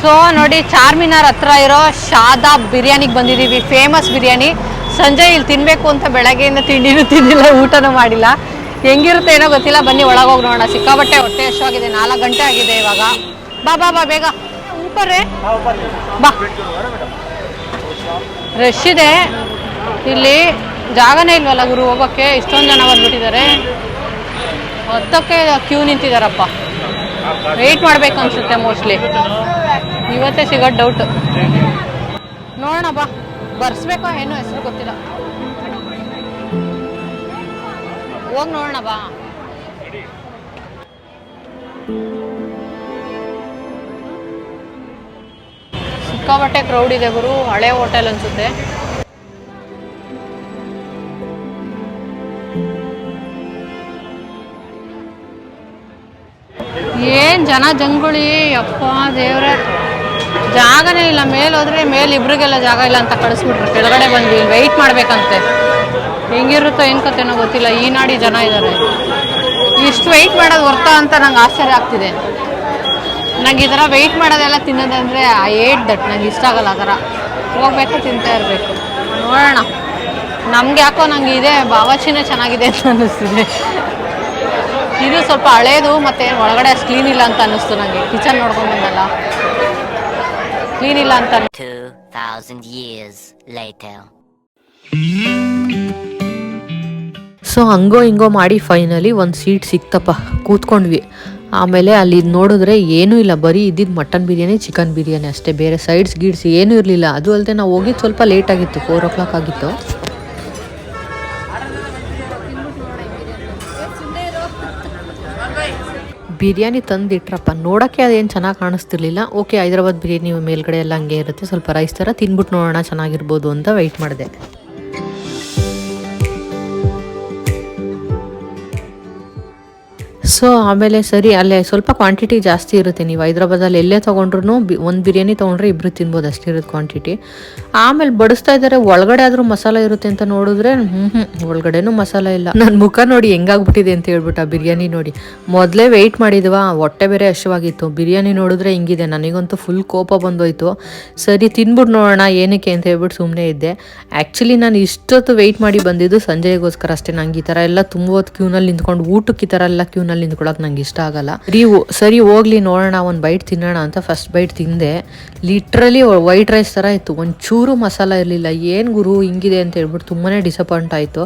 So ನೋಡಿ ಚಾರ್ಮಿನಾರ್ ಹತ್ರ ಇರೋ ಶಾದಾಬ್ ಬಿರಿಯಾನಿಗೆ ಬಂದಿದ್ದೀವಿ. ಫೇಮಸ್ ಬಿರಿಯಾನಿ. ಸಂಜೆ ಇಲ್ಲಿ ತಿನ್ನಬೇಕು ಅಂತ ಬೆಳಗ್ಗೆಯಿಂದ ತಿಂಡಿನೂ ತಿಂದಿಲ್ಲ, ಊಟನೂ ಮಾಡಿಲ್ಲ. ಹೆಂಗಿರುತ್ತೆ ಏನೋ ಗೊತ್ತಿಲ್ಲ. ಬನ್ನಿ ಒಳಗೋಗಿ ನೋಡೋಣ. ಸಿಕ್ಕಾಬಟ್ಟೆ ಹೊಟ್ಟೆ ಎಷ್ಟಾಗಿದೆ. 4 ಗಂಟೆ ಆಗಿದೆ ಇವಾಗ. ಬಾ ಬಾ ಬಾ ಬೇಗ ಊಪರ್ರೆ ಬಾ. ರಶ್ ಇದೆ ಇಲ್ಲಿ, ಜಾಗನೇ ಇಲ್ವಲ್ಲ ಗುರು ಹೋಗೋಕ್ಕೆ. ಇಷ್ಟೊಂದು ಜನ ಬಂದ್ಬಿಟ್ಟಿದ್ದಾರೆ. ಹತ್ತಕ್ಕೆ ಕ್ಯೂ ನಿಂತಿದ್ದಾರಪ್ಪ. ವೆಯ್ಟ್ ಮಾಡ್ಬೇಕು ಅನ್ಸುತ್ತೆ ಮೋಸ್ಟ್ಲಿ. ಇವತ್ತೇ ಸಿಗೋದು ಡೌಟ್. ನೋಡೋಣ ಬಾ. ಬರ್ಸ್ಬೇಕೋ ಏನೋ ಹೆಸರು ಗೊತ್ತಿಲ್ಲ. ಹೋಗಿ ನೋಡೋಣ ಬಾ. ಸಿಕ್ಕಾಬಟ್ಟೆ ಕ್ರೌಡ್ ಇದೆ ಗುರು. ಹಳೆ ಹೋಟೆಲ್ ಅನ್ಸುತ್ತೆ. ಏನ್ ಜನ ಜಂಗುಳಿ ಅಪ್ಪ ದೇವ್ರೆ. ಜಾಗನೇ ಇಲ್ಲ. ಮೇಲೆ ಹೋದ್ರೆ ಮೇಲೆ ಇಬ್ರಿಗೆಲ್ಲ ಜಾಗ ಇಲ್ಲ ಅಂತ ಕಳಿಸ್ಬಿಟ್ರು. ಕೆಳಗಡೆ ಬಂದ್ವಿ. ಇಲ್ಲಿ ವೆಯ್ಟ್ ಮಾಡ್ಬೇಕಂತೆ. ಹೆಂಗಿರುತ್ತೋ ಏನ್ ಕತೆನೋ ಗೊತ್ತಿಲ್ಲ. ಈ ನಾಡಿ ಜನ ಇದ್ದಾರೆ. ಇಷ್ಟು ವೆಯ್ಟ್ ಮಾಡೋದು ವರ್ತ ಅಂತ ನಂಗೆ ಆಶ್ಚರ್ಯ ಆಗ್ತಿದೆ. ನಂಗೆ ಈ ಥರ ವೆಯ್ಟ್ ಮಾಡೋದೆಲ್ಲ ತಿನ್ನೋದಂದರೆ ಐ ಹೇಟ್ ದಟ್. ನಂಗೆ ಇಷ್ಟ ಆಗಲ್ಲ ಆ ಥರ. ಹೋಗ್ಬೇಕು, ತಿಂತಾ ಇರಬೇಕು. ನೋಡೋಣ. ನಮ್ಗೆ ಯಾಕೋ ನಂಗೆ ಇದೆ ಬಾವಾಚಿನೇ ಚೆನ್ನಾಗಿದೆ ಅಂತ ಅನ್ನಿಸ್ತಿದೆ. ಇದು ಸ್ವಲ್ಪ ಹಳೇದು, ಮತ್ತು ಒಳಗಡೆ ಅಷ್ಟು ಕ್ಲೀನ್ ಇಲ್ಲ ಅಂತ ಅನ್ನಿಸ್ತು ನನಗೆ. ಕಿಚನ್ ನೋಡ್ಕೊಂಡು ಬಂದಲ್ಲ, ಕ್ಲೀನ್ ಇಲ್ಲ ಅಂತ. 2000 years later. ಸೊ ಹಂಗೋ ಹಿಂಗೋ ಮಾಡಿ ಫೈನಲಿ ಒಂದು ಸೀಟ್ ಸಿಕ್ತಪ್ಪ. ಕೂತ್ಕೊಂಡ್ವಿ. ಆಮೇಲೆ ಅಲ್ಲಿ ನೋಡಿದ್ರೆ ಏನೂ ಇಲ್ಲ, ಬರೀ ಇದ್ದಿದ್ದು ಮಟನ್ ಬಿರಿಯಾನಿ, ಚಿಕನ್ ಬಿರಿಯಾನಿ ಅಷ್ಟೇ. ಬೇರೆ ಸೈಡ್ಸ್ ಗೀಡ್ಸ್ ಏನೂ ಇರಲಿಲ್ಲ. ಅದು ಅಲ್ಲದೆ ನಾವು ಹೋಗಿದ್ದು ಸ್ವಲ್ಪ ಲೇಟ್ ಆಗಿತ್ತು, 4 o'clock ಆಗಿತ್ತು. ಬಿರಿಯಾನಿ ತಂದಿಟ್ರಪ್ಪ. ನೋಡೋಕ್ಕೆ ಅದೇನು ಚೆನ್ನಾಗಿ ಕಾಣಿಸ್ತಿರ್ಲಿಲ್ಲ. ಓಕೆ, ಹೈದ್ರಾಬಾದ್ ಬಿರಿಯಾನಿ ಮೇಲ್ಗಡೆ ಎಲ್ಲ ಹಂಗೆ ಇರುತ್ತೆ. ಸ್ವಲ್ಪ ರೈಸ್ ಥರ ತಿನ್ಬಿಟ್ಟು ನೋಡೋಣ ಚೆನ್ನಾಗಿರ್ಬೋದು ಅಂತ ವೆಯ್ಟ್ ಮಾಡಿದೆ. ಸೊ ಆಮೇಲೆ ಸರಿ, ಅಲ್ಲೇ ಸ್ವಲ್ಪ ಕ್ವಾಂಟಿಟಿ ಜಾಸ್ತಿ ಇರುತ್ತೆ. ನೀವು ಹೈದ್ರಾಬಾದಲ್ಲಿ ಎಲ್ಲೇ ತೊಗೊಂಡ್ರು ಒಂದು ಬಿರಿಯಾನಿ ತೊಗೊಂಡ್ರೆ ಇಬ್ಬರು ತಿನ್ಬೋದು, ಅಷ್ಟಿರುತ್ತೆ ಕ್ವಾಂಟಿಟಿ. ಆಮೇಲೆ ಬಡಿಸ್ತಾ ಇದ್ದಾರೆ. ಒಳಗಡೆ ಆದರೂ ಮಸಾಲ ಇರುತ್ತೆ ಅಂತ ನೋಡಿದ್ರೆ ಒಳಗಡೆನೂ ಮಸಾಲ ಇಲ್ಲ. ನನ್ನ ಮುಖ ನೋಡಿ ಹೆಂಗಾಗ್ಬಿಟ್ಟಿದೆ ಅಂತ ಹೇಳ್ಬಿಟ್ಟು ಆ ಬಿರಿಯಾನಿ ನೋಡಿ. ಮೊದಲೇ ವೆಯ್ಟ್ ಮಾಡಿದ್ವಾ, ಹೊಟ್ಟೆ ಬೇರೆ ಹಸಿವಾಗಿತ್ತು. ಬಿರಿಯಾನಿ ನೋಡಿದ್ರೆ ಹಿಂಗಿದೆ. ನನಗಂತೂ ಫುಲ್ ಕೋಪ ಬಂದೋಯ್ತು. ಸರಿ ತಿನ್ಬಿಟ್ಟು ನೋಡೋಣ ಏನಕ್ಕೆ ಅಂತ ಹೇಳ್ಬಿಟ್ಟು ಸುಮ್ಮನೆ ಇದ್ದೆ. ಆ್ಯಕ್ಚುಲಿ ನಾನು ಇಷ್ಟೊತ್ತು ವೆಯ್ಟ್ ಮಾಡಿ ಬಂದಿದ್ದು ಸಂಜೆಗೋಸ್ಕರ ಅಷ್ಟೇ. ನಂಗೆ ಈ ಥರ ಎಲ್ಲ ತುಂಬ ಹೊತ್ತು ಕ್ಯೂನಲ್ಲಿ ನಿಂತ್ಕೊಂಡು ಊಟಕ್ಕೆ ಈ ಥರ ಎಲ್ಲ ಕ್ಯೂನಲ್ಲಿ ನಿಂತ್ಕೊಳಕ್ಕೆ ನಂಗೆ ಇಷ್ಟ ಆಗಲ್ಲ. ಸರಿ ಹೋಗ್ಲಿ ನೋಡೋಣ, ಒಂದು ಬೈಟ್ ತಿನ್ನೋಣ ಅಂತ ಫಸ್ಟ್ ಬೈಟ್ ತಿಂದೆ. ಲಿಟ್ರಲಿ ವೈಟ್ ರೈಸ್ ಥರ ಇತ್ತು. ಒಂಚೂರು ಮಸಾಲ ಇರಲಿಲ್ಲ. ಏನು ಗುರು ಹಿಂಗಿದೆ ಅಂತ ಹೇಳ್ಬಿಟ್ಟು ತುಂಬಾ ಡಿಸಪಾಯಿಂಟ್ ಆಯಿತು.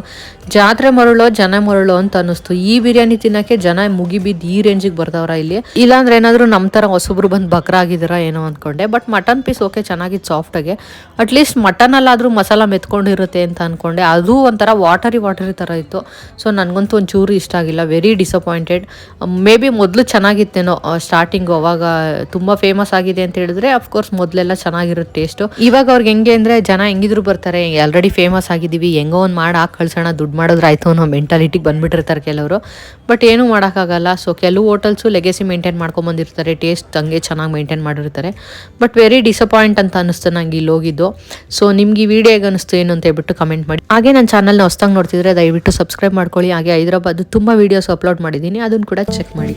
ಜಾತ್ರೆ ಮರಳೋ ಜನ ಮರಳೋ ಅಂತ ಅನ್ನಿಸ್ತು. ಈ ಬಿರಿಯಾನಿ ತಿನ್ನೋಕ್ಕೆ ಜನ ಮುಗಿಬಿದ್ದು ಈ ರೇಂಜಿಗೆ ಬರ್ದವ್ರ ಇಲ್ಲಿ. ಇಲ್ಲಾಂದ್ರೆ ಏನಾದರೂ ನಮ್ಮ ಥರ ಹೊಸಬ್ರು ಬಂದು ಬಕ್ರ ಆಗಿದಾರ ಏನೋ ಅಂದ್ಕೊಂಡೆ. ಬಟ್ ಮಟನ್ ಪೀಸ್ ಓಕೆ ಚೆನ್ನಾಗಿತ್ತು, ಸಾಫ್ಟಾಗೆ. ಅಟ್ಲೀಸ್ಟ್ ಮಟನಲ್ಲಾದರೂ ಮಸಾಲ ಮೆತ್ಕೊಂಡಿರುತ್ತೆ ಅಂತ ಅಂದ್ಕೊಂಡೆ. ಅದು ಒಂಥರ ವಾಟರಿ ಥರ ಇತ್ತು. ಸೊ ನನಗಂತೂ ಒಂಚೂರು ಇಷ್ಟ ಆಗಿಲ್ಲ. Very disappointed. ಮೇ ಬಿ ಮೊದಲು ಚೆನ್ನಾಗಿತ್ತೇನೋ ಸ್ಟಾರ್ಟಿಂಗು. ಅವಾಗ ತುಂಬ ಫೇಮಸ್ ಆಗಿದೆ ಅಂತ ಹೇಳಿದ್ರೆ ಅಫ್ಕೋರ್ಸ್ ಮೊದಲೆಲ್ಲ ಚೆನ್ನಾಗಿರುತ್ತೆ ಟೇಸ್ಟು. ಇವಾಗ ಅವ್ರಿಗೆ ಹೆಂಗೆ ಅಂದರೆ ಜನ ಹೆಂಗಿದ್ರು ಬರ್ತಾರೆ, ಆಲ್ರೆಡಿ ಫೇಮಸ್ ಆಗಿದ್ದೀವಿ, ಹೆಂಗೋ ಒಂದು ಮಾಡಿ ಹಾಕಿ ಕಳ್ಸೋಣ, ದುಡ್ಡು ಮಾಡಿದ್ರೆ ಆಯಿತು ಅನ್ನೋ ಮೆಂಟಾಲಿಟಿಗೆ ಬಂದುಬಿಟ್ಟಿರ್ತಾರೆ ಕೆಲವರು. ಬಟ್ ಏನೂ ಮಾಡೋಕ್ಕಾಗಲ್ಲ. ಸೊ ಕೆಲವು ಹೋಟೆಲ್ಸು ಲೆಗೆಸಿ ಮೇಂಟೈನ್ ಮಾಡ್ಕೊಂಬಂದಿರ್ತಾರೆ, ಟೇಸ್ಟ್ ಹಂಗೆ ಚೆನ್ನಾಗಿ ಮೇಂಟೈನ್ ಮಾಡಿರ್ತಾರೆ. ಬಟ್ ವೆರಿ ಡಿಸಪಾಯಿಂಟ್ ಅಂತ ಅನ್ನಿಸ್ತು ನಂಗೆ ಇಲ್ಲಿ ಹೋಗಿದ್ದು. ಸೊ ನಿಮ್ಗೆ ಈ ವಿಡಿಯೋ ಹೇಗೆ ಅನ್ನಿಸ್ತು ಏನು ಅಂತ ಹೇಳ್ಬಿಟ್ಟು ಕಮೆಂಟ್ ಮಾಡಿ. ಹಾಗೆ ನನ್ನ ಚಾನಲ್ನ ಹೊಸ್ದಾಗಿ ನೋಡ್ತಿದ್ರೆ ದಯವಿಟ್ಟು ಸಬ್ಸ್ಕ್ರೈಬ್ ಮಾಡ್ಕೊಳ್ಳಿ. ಹಾಗೆ ಹೈದ್ರಾಬಾದ್ ತುಂಬ ವೀಡಿಯೋಸ್ ಅಪ್ಲೋಡ್ ಮಾಡಿದ್ದೀನಿ, ಅದನ್ನು ಕೂಡ ಚೆಕ್ ಮಾಡಿ.